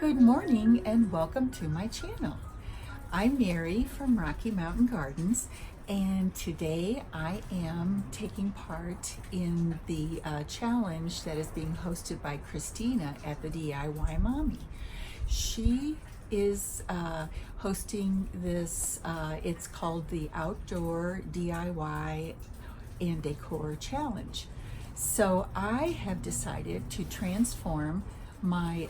Good morning and welcome to my channel. I'm Mary from Rocky Mountain Gardens, and today I am taking part in the challenge that is being hosted by Christina at the DIY Mommy. She is hosting this, it's called the Outdoor DIY and Decor Challenge. So I have decided to transform my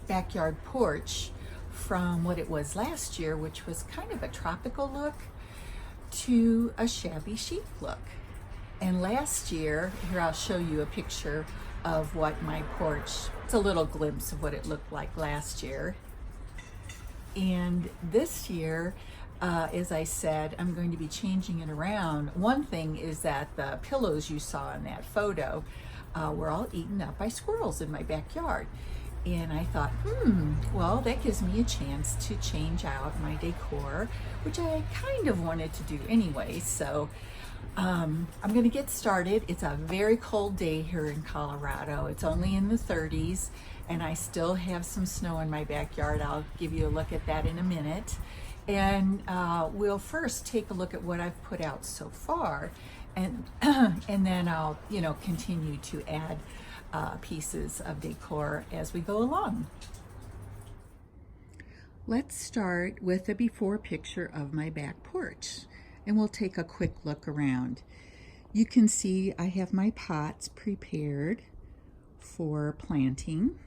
backyard porch from what it was last year, which was kind of a tropical look, to a shabby chic look. And last year, here I'll show you a picture of what my porch, it's a little glimpse of what it looked like last year. And this year, as I said, I'm going to be changing it around. One thing is that the pillows you saw in that photo were all eaten up by squirrels in my backyard. And I thought, well, that gives me a chance to change out my decor, which I kind of wanted to do anyway. So I'm going to get started. It's a very cold day here in Colorado. It's only in the 30s, and I still have some snow in my backyard. I'll give you a look at that in a minute. And we'll first take a look at what I've put out so far, and and then I'll, continue to add pieces of decor as we go along. Let's start with a before picture of my back porch, and we'll take a quick look around. You can see I have my pots prepared for planting.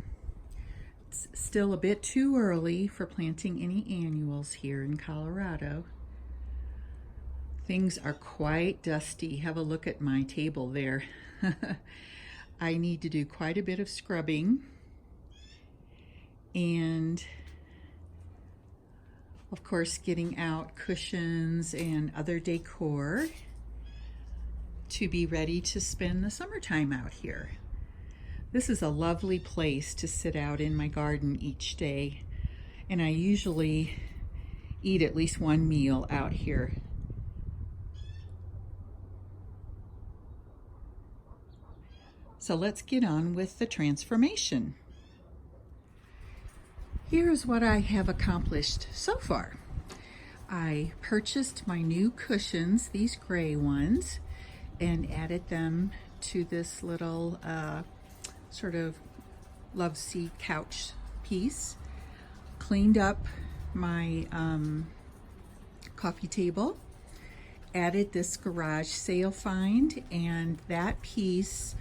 It's still a bit too early for planting any annuals here in Colorado. Things are quite dusty. Have a look at my table there. I need to do quite a bit of scrubbing, and of course getting out cushions and other decor to be ready to spend the summertime out here. This is a lovely place to sit out in my garden each day, and I usually eat at least one meal out here. So let's get on with the transformation. Here's what I have accomplished so far. I purchased my new cushions, these gray ones, and added them to this little sort of love seat couch piece. Cleaned up my coffee table, added this garage sale find, and that piece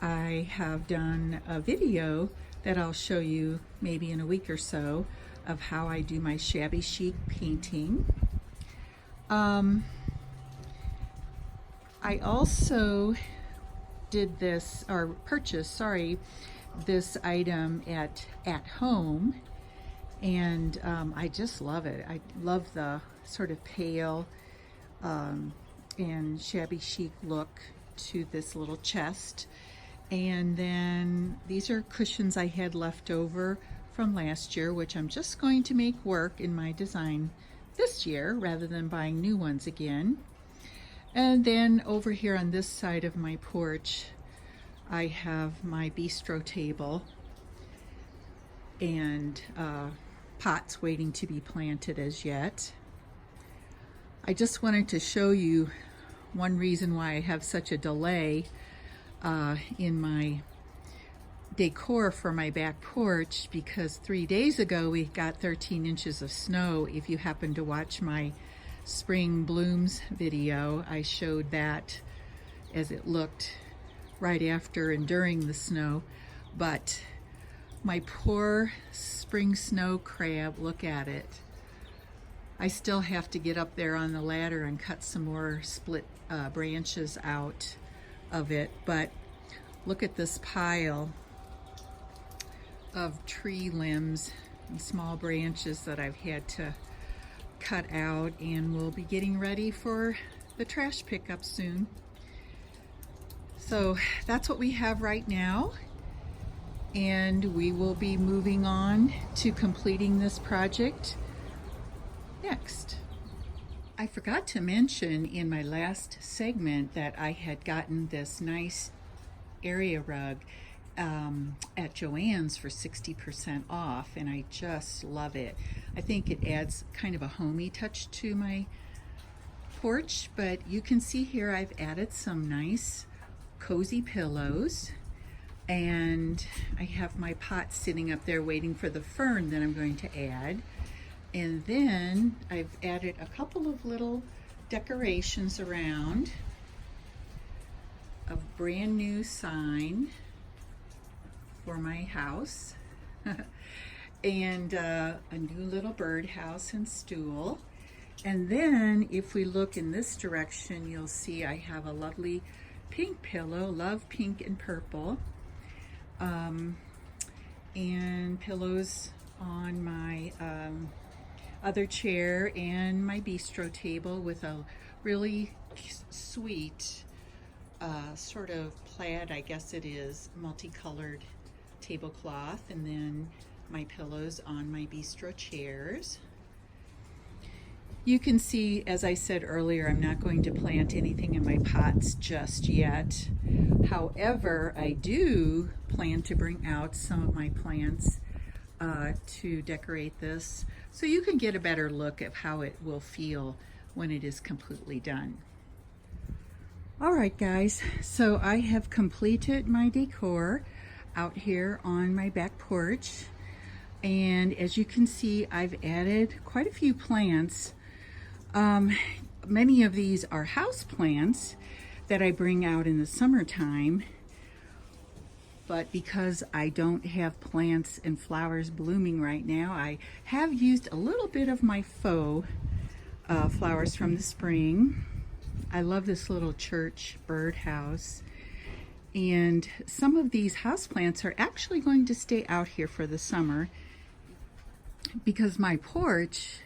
I have done a video that I'll show you maybe in a week or so of how I do my shabby chic painting. I also did this, or purchased, this item at home, and I just love it. I love the sort of pale and shabby chic look to this little chest. And then these are cushions I had left over from last year, which I'm just going to make work in my design this year rather than buying new ones again. And then over here on this side of my porch, I have my bistro table and pots waiting to be planted as yet. I just wanted to show you one reason why I have such a delay in my decor for my back porch, because 3 days ago we got 13 inches of snow. If you happen to watch my spring blooms video, I showed that as it looked right after and during the snow. But my poor spring snow crab, look at it. I still have to get up there on the ladder and cut some more split branches out of it, but look at this pile of tree limbs and small branches that I've had to cut out, and we'll be getting ready for the trash pickup soon. So that's what we have right now, and we will be moving on to completing this project next. I forgot to mention in my last segment that I had gotten this nice area rug at Joann's for 60% off, and I just love it. I think it adds kind of a homey touch to my porch, but you can see here I've added some nice cozy pillows, and I have my pot sitting up there waiting for the fern that I'm going to add. And then I've added a couple of little decorations around, a brand new sign for my house and a new little birdhouse and stool. And then if we look in this direction, you'll see I have a lovely pink pillow, love pink and purple, and pillows on my other chair and my bistro table with a really sweet sort of plaid, I guess it is, multicolored tablecloth, and then my pillows on my bistro chairs. You can see, as I said earlier, I'm not going to plant anything in my pots just yet. However, I do plan to bring out some of my plants to decorate this, so you can get a better look at how it will feel when it is completely done. All right, guys, so I have completed my decor out here on my back porch, and as you can see, I've added quite a few plants. Many of these are house plants that I bring out in the summertime, but because I don't have plants and flowers blooming right now, I have used a little bit of my faux flowers from the spring. I love this little church birdhouse, and some of these houseplants are actually going to stay out here for the summer because my porch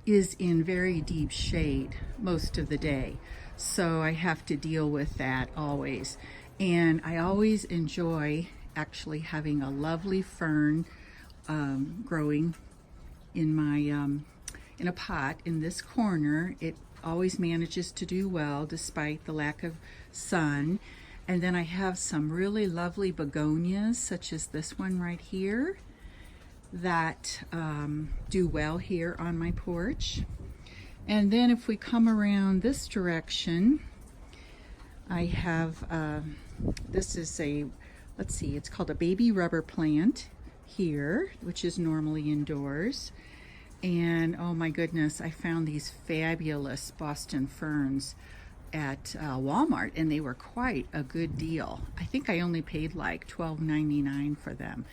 is in very deep shade most of the day, so I have to deal with that always. And I always enjoy actually having a lovely fern growing in my in a pot in this corner. It always manages to do well despite the lack of sun. And then I have some really lovely begonias, such as this one right here, that do well here on my porch. And then if we come around this direction, I have this is a, let's see, it's called a baby rubber plant here, which is normally indoors. And oh my goodness, I found these fabulous Boston ferns at Walmart, and they were quite a good deal. I think I only paid like $12.99 for them.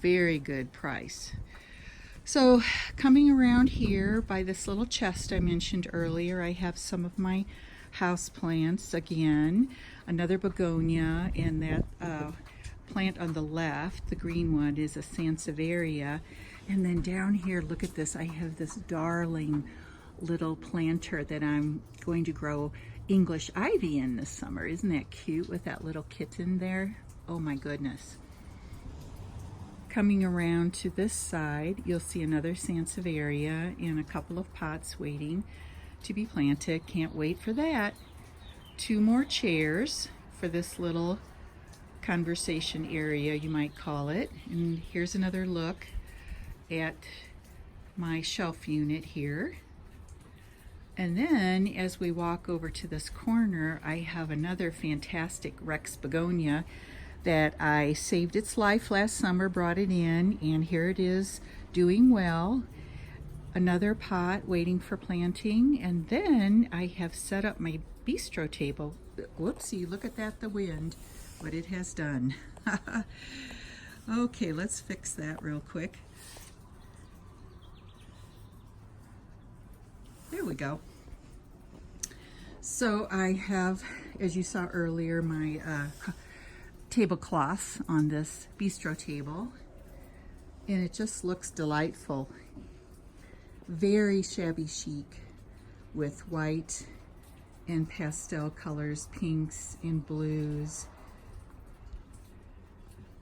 Very good price. So coming around here by this little chest I mentioned earlier, I have some of my house plants again, another begonia, and that plant on the left, the green one, is a Sansevieria. And then down here, look at this, I have this darling little planter that I'm going to grow English ivy in this summer. Isn't that cute with that little kitten there? Oh my goodness. Coming around to this side, you'll see another Sansevieria in a couple of pots waiting to be planted. Can't wait for that. Two more chairs for this little conversation area, you might call it. And here's another look at my shelf unit here. And then as we walk over to this corner, I have another fantastic Rex begonia that I saved its life last summer, brought it in, and here it is doing well. Another pot waiting for planting. And then I have set up my bistro table. Whoopsie, look at that, the wind, what it has done. Okay, let's fix that real quick. There we go. So I have, as you saw earlier, my tablecloth on this bistro table, and it just looks delightful. Very shabby chic with white and pastel colors, pinks and blues.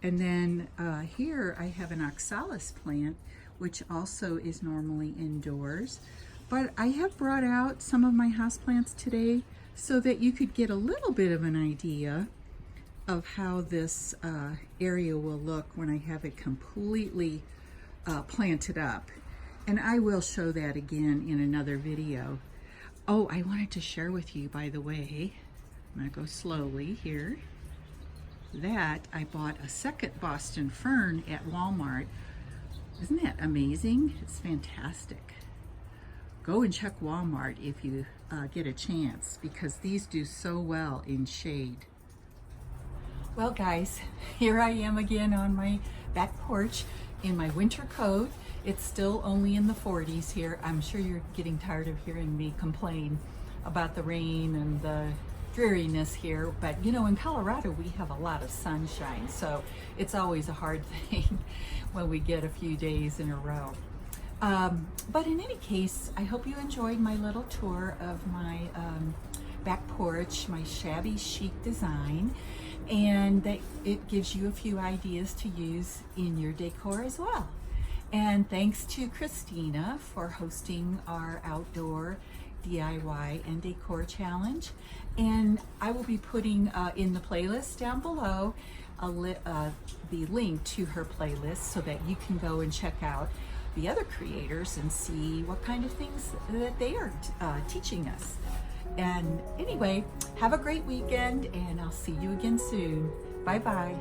And then here I have an Oxalis plant, which also is normally indoors. But I have brought out some of my houseplants today so that you could get a little bit of an idea of how this area will look when I have it completely planted up. And I will show that again in another video. Oh, I wanted to share with you, by the way, I'm gonna go slowly here, that I bought a second Boston fern at Walmart. Isn't that amazing? It's fantastic. Go and check Walmart if you get a chance, because these do so well in shade. Well guys, here I am again on my back porch in my winter coat. It's still only in the 40s here. I'm sure you're getting tired of hearing me complain about the rain and the dreariness here, but you know, in Colorado we have a lot of sunshine, so it's always a hard thing when we get a few days in a row. But in any case, I hope you enjoyed my little tour of my back porch, my shabby chic design, and that it gives you a few ideas to use in your decor as well. And thanks to Christina for hosting our outdoor DIY and decor challenge. And I will be putting in the playlist down below the link to her playlist so that you can go and check out the other creators and see what kind of things that they are teaching us. And anyway, have a great weekend, and I'll see you again soon. Bye bye.